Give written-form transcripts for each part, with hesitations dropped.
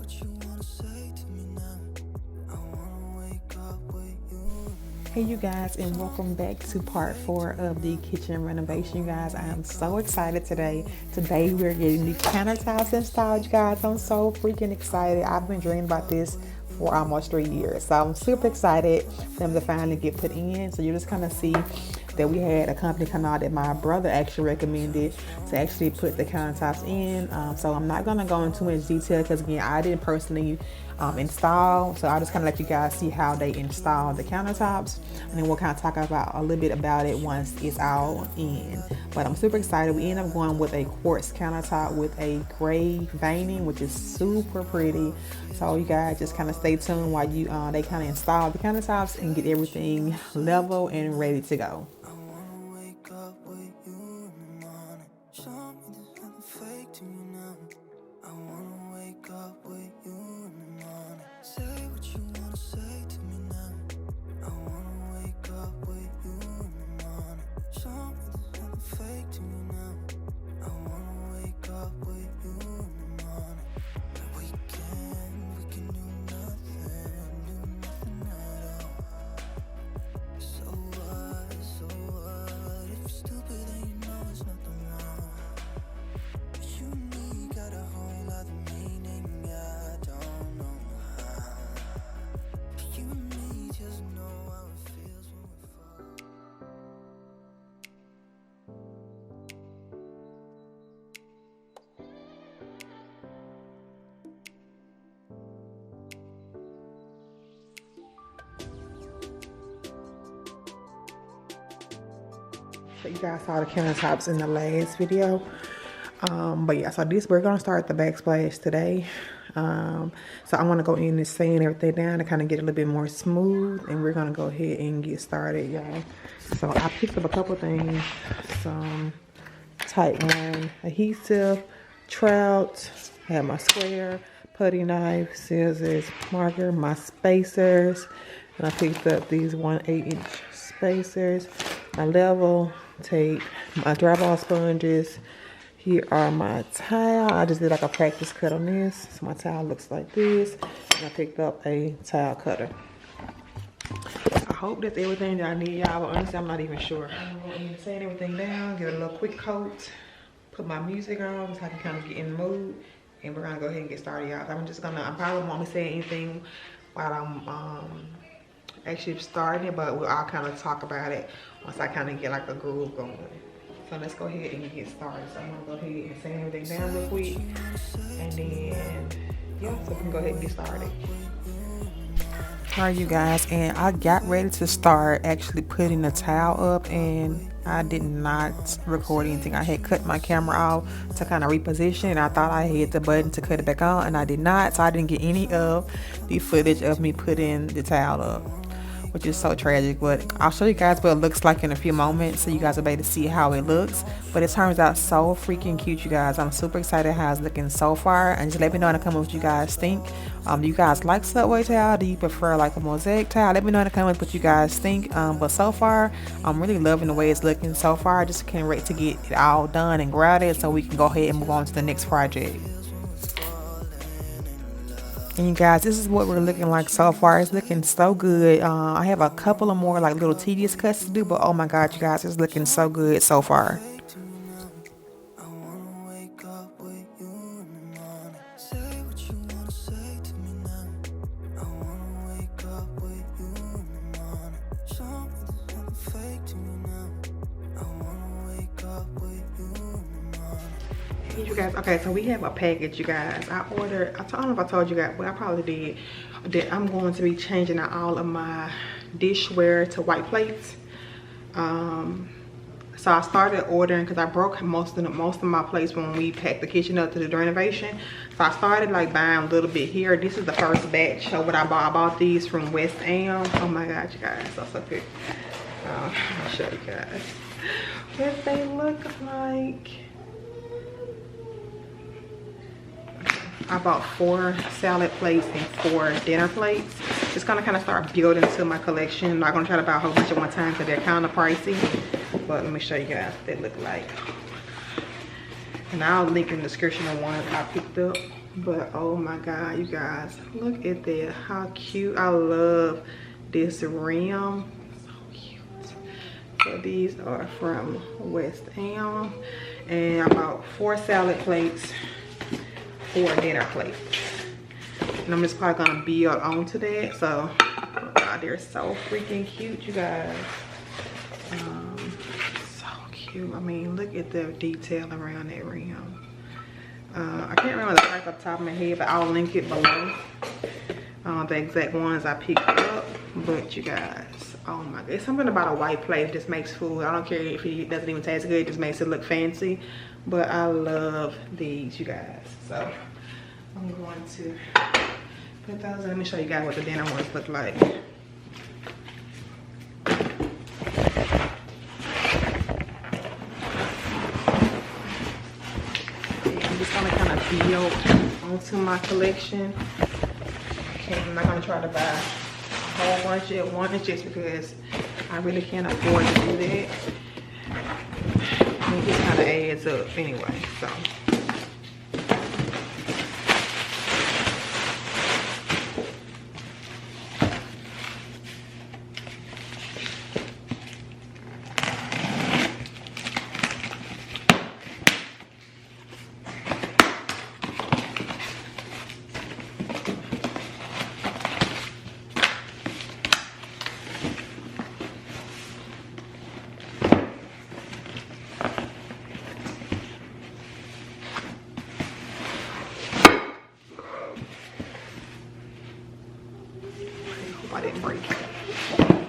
Hey you guys, and welcome back to part 4 of the kitchen renovation. You guys, I am so excited today. Today we're getting the countertops installed, you guys. I'm so freaking excited. I've been dreaming about this for almost 3 years, so I'm super excited for them to finally get put in. So you just kind of see that we had a company come out that my brother actually recommended to actually put the countertops in. So I'm not gonna go into too much detail because again, I didn't personally install, so I'll just kind of let you guys see how they install the countertops, and then we'll kind of talk about a little bit about it once it's all in. But I'm super excited. We end up going with a quartz countertop with a gray veining, which is super pretty. So you guys just kind of stay tuned while you they kind of install the countertops and get everything level and ready to go. So you guys saw the countertops in the last video, but yeah, so we're gonna start the backsplash today. So I'm gonna go in and sand everything down to kind of get a little bit more smooth, and we're gonna go ahead and get started, y'all. So I picked up a couple things, some type 1 adhesive, trout, have my square, putty knife, scissors, marker, my spacers, and I picked up these 1/8" spacers, my level tape, my drywall sponges. Here are my towel. I just did like a practice cut on this, so my towel looks like this, and I picked up a towel cutter. I hope that's everything that I need, y'all, but honestly I'm not even sure. I'm going to sand everything down, give it a little quick coat, put my music on so I can kind of get in the mood, and we're gonna go ahead and get started, y'all. I probably won't be saying anything while I'm actually starting it, but I'll kind of talk about it once I kind of get like a groove going. So let's go ahead and get started. So I'm gonna go ahead and sand everything down real quick, and then yeah, so we can go ahead and get started. Alright you guys, and I got ready to start actually putting the towel up, and I did not record anything. I had cut my camera off to kind of reposition, and I thought I hit the button to cut it back on, and I did not, so I didn't get any of the footage of me putting the towel up, which is so tragic. But I'll show you guys what it looks like in a few moments, so you guys will be able to see how it looks. But it turns out so freaking cute, you guys. I'm super excited how it's looking so far, and just let me know in the comments what you guys think. Do you guys like subway tile? Do you prefer like a mosaic tile? Let me know in the comments what you guys think. But so far I'm really loving the way it's looking so far. I just can't wait to get it all done and grouted so we can go ahead and move on to the next project. And you guys, this is what we're looking like so far. It's looking so good. I have a couple of more like little tedious cuts to do, but oh my god, you guys, it's looking so good so far. You guys, okay, so we have a package, you guys. I don't know if I told you guys, but I probably did, that I'm going to be changing out all of my dishware to white plates. So I started ordering because I broke most of my plates when we packed the kitchen up to the renovation. So I started like buying a little bit here. This is the first batch of what I bought. I bought these from West Am. Oh my god, you guys, that's so good. I'll show you guys what they look like. I bought 4 salad plates and 4 dinner plates. Just gonna kind of start building to my collection. I'm not gonna try to buy a whole bunch at one time because they're kind of pricey. But let me show you guys what they look like. And I'll link in the description of one I picked up. But oh my god, you guys, look at that. How cute. I love this rim. So cute. So these are from West Ham, and I bought 4 salad plates, 4 dinner plates, and I'm just probably gonna build onto that. So they're so freaking cute, you guys. So cute. I mean, look at the detail around that rim. I can't remember the price off the top of my head, but I'll link it below. The exact ones I picked up. But you guys, oh my god, it's something about a white plate just makes food. I don't care if it doesn't even taste good, it just makes it look fancy. But I love these, you guys. So I'm going to put those in. Let me show you guys what the dinner ones look like. Build onto my collection. Okay, I'm not gonna try to buy a whole bunch at once just because I really can't afford to do that. It just kind of adds up anyway. So I didn't break it. I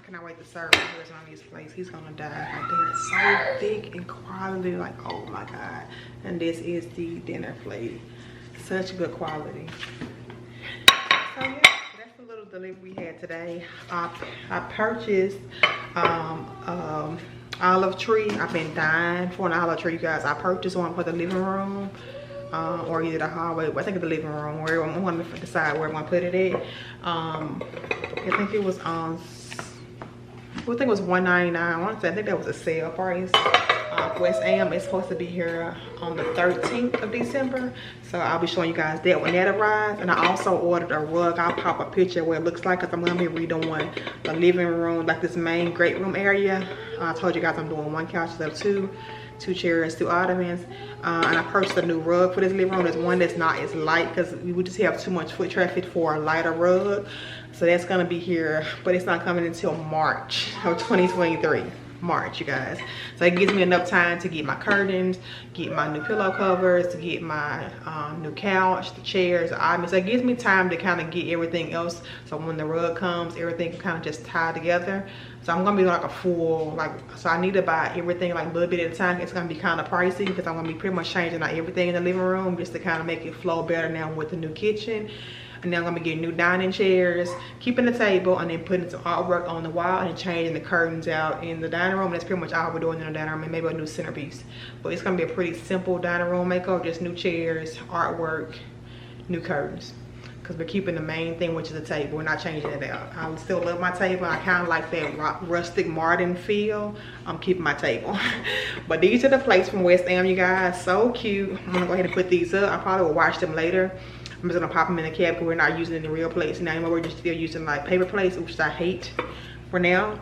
cannot wait to serve this on these plates. He's gonna die. Like, they're so thick and quality. Like, oh my god. And this is the dinner plate. Such good quality. So yeah, that's the little delivery we had today. I purchased olive tree. I've been dying for an olive tree, you guys. I purchased one for the living room. Or either the hallway, I think it's the living room, where I want to decide where I'm gonna put it at. I think it was on, I think it was $1.99. I think that was a sale price. West Ham is supposed to be here on the 13th of December, so I'll be showing you guys that when that arrives. And I also ordered a rug. I'll pop a picture of what it looks like, because I'm gonna be redoing the living room, like this main great room area. I told you guys I'm doing 1 couch instead of 2 chairs, 2 ottomans, and I purchased a new rug for this living room. There's one that's not as light because we would just have too much foot traffic for a lighter rug, so that's gonna be here, but it's not coming until March of 2023. March, you guys. So it gives me enough time to get my curtains, get my new pillow covers, to get my new couch, the chairs, the ottomans. So it gives me time to kind of get everything else, so when the rug comes, everything can kind of just tie together. So I'm gonna be like a full, like, so I need to buy everything like a little bit at a time. It's gonna be kind of pricey because I'm gonna be pretty much changing out everything in the living room just to kind of make it flow better now with the new kitchen. And then I'm gonna be getting new dining chairs, keeping the table, and then putting some artwork on the wall and changing the curtains out in the dining room. That's pretty much all we're doing in the dining room, and maybe a new centerpiece. But it's gonna be a pretty simple dining room makeover, just new chairs, artwork, new curtains. Because we're keeping the main thing, which is the table. We're not changing it out. I still love my table. I kind of like that rustic modern feel. I'm keeping my table. But these are the plates from West Ham, you guys. So cute. I'm gonna go ahead and put these up. I probably will wash them later. I'm just gonna pop them in the cab because we're not using any real plates now anymore. We're just still using like paper plates, which I hate for now.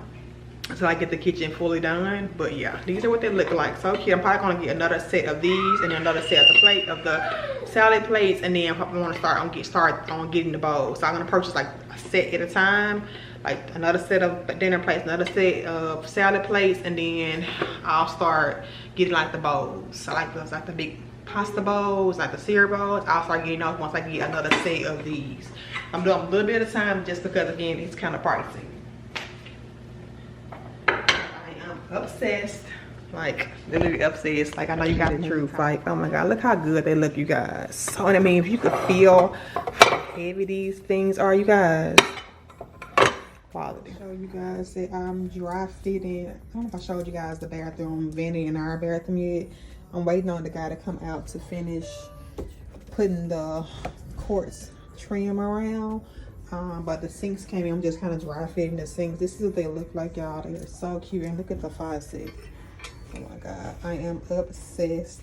So I get the kitchen fully done. But yeah, these are what they look like. So cute. I'm probably gonna get another set of these and then another set of the salad plates, and then I want to start on getting the bowls. So I'm gonna purchase like a set at a time, like another set of dinner plates, another set of salad plates, and then I'll start getting like the bowls. So like those, like the big pasta bowls, like the cereal bowls. I'll start getting those once I get another set of these. I'm doing a little bit at a time just because, again, it's kind of pricey. I am obsessed, like literally obsessed. Like, I know you got the truth. Like, oh my god, look how good they look, you guys. So, and I mean, if you could feel how heavy these things are, you guys. Quality. So you guys that I'm dry fitting. I don't know if I showed you guys the bathroom vanity in our bathroom yet. I'm waiting on the guy to come out to finish putting the quartz trim around. But the sinks came in. I'm just kind of dry fitting the sinks. This is what they look like, y'all. They are so cute. And look at the faucet. Oh my god, I am obsessed.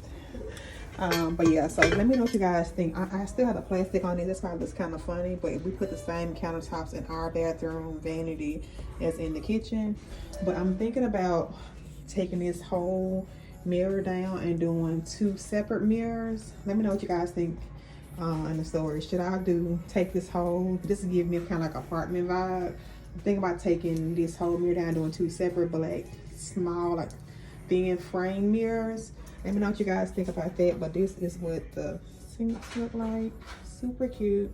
But yeah, so let me know what you guys think. I still have the plastic on it. That's why it looks kind of funny, but we put the same countertops in our bathroom vanity as in the kitchen. But I'm thinking about taking this whole mirror down and doing 2 separate mirrors. Let me know what you guys think in the story. Should I take this whole, this give me kind of like apartment vibe. I'm thinking about taking this whole mirror down, doing 2 separate black, small, like thin frame mirrors. Let me know what you guys think about that. But this is what the sinks look like. Super cute.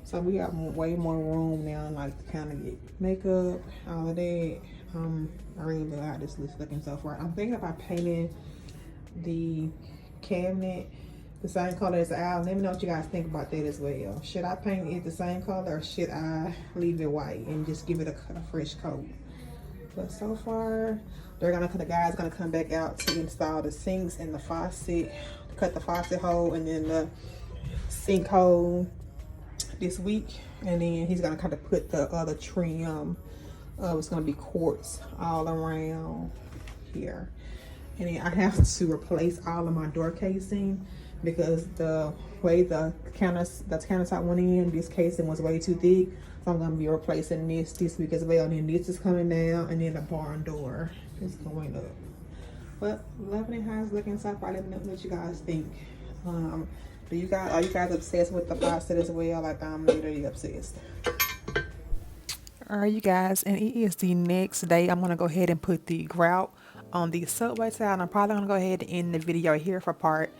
So we got way more room now, like to kind of get makeup, all of that. I really love how this is looking so far. I'm thinking about painting the cabinet the same color as the aisle. Let me know what you guys think about that as well. Should I paint it the same color, or should I leave it white and just give it a fresh coat? But so far, the guy's gonna come back out to install the sinks and the faucet, cut the faucet hole and then the sink hole this week. And then he's gonna kind of put the other trim. It's gonna be quartz all around here. And then I have to replace all of my door casing because the way the countertop went in, this casing was way too thick. So I'm gonna be replacing this week as well. And then this is coming down, and then the barn door is going up. But loving it, how it's looking so far. Let me know what you guys think. Are you guys obsessed with the faucet as well? Like I'm literally obsessed. All right, you guys, and it is the next day. I'm gonna go ahead and put the grout on the subway tile. I'm probably gonna go ahead and end the video here for part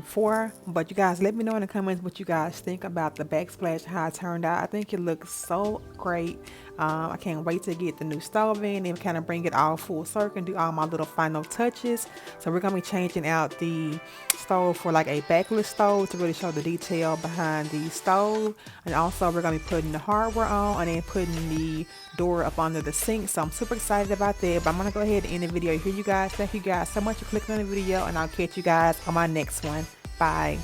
4. But you guys, let me know in the comments what you guys think about the backsplash, how it turned out. I think it looks so great. I can't wait to get the new stove in and kind of bring it all full circle and do all my little final touches. So we're gonna be changing out the stove for like a backless stove to really show the detail behind the stove. And also we're gonna be putting the hardware on and then putting the door up under the sink. So I'm super excited about that. But I'm gonna go ahead and end the video here, you guys. Thank you guys so much for clicking on the video, and I'll catch you guys on my next one. Bye.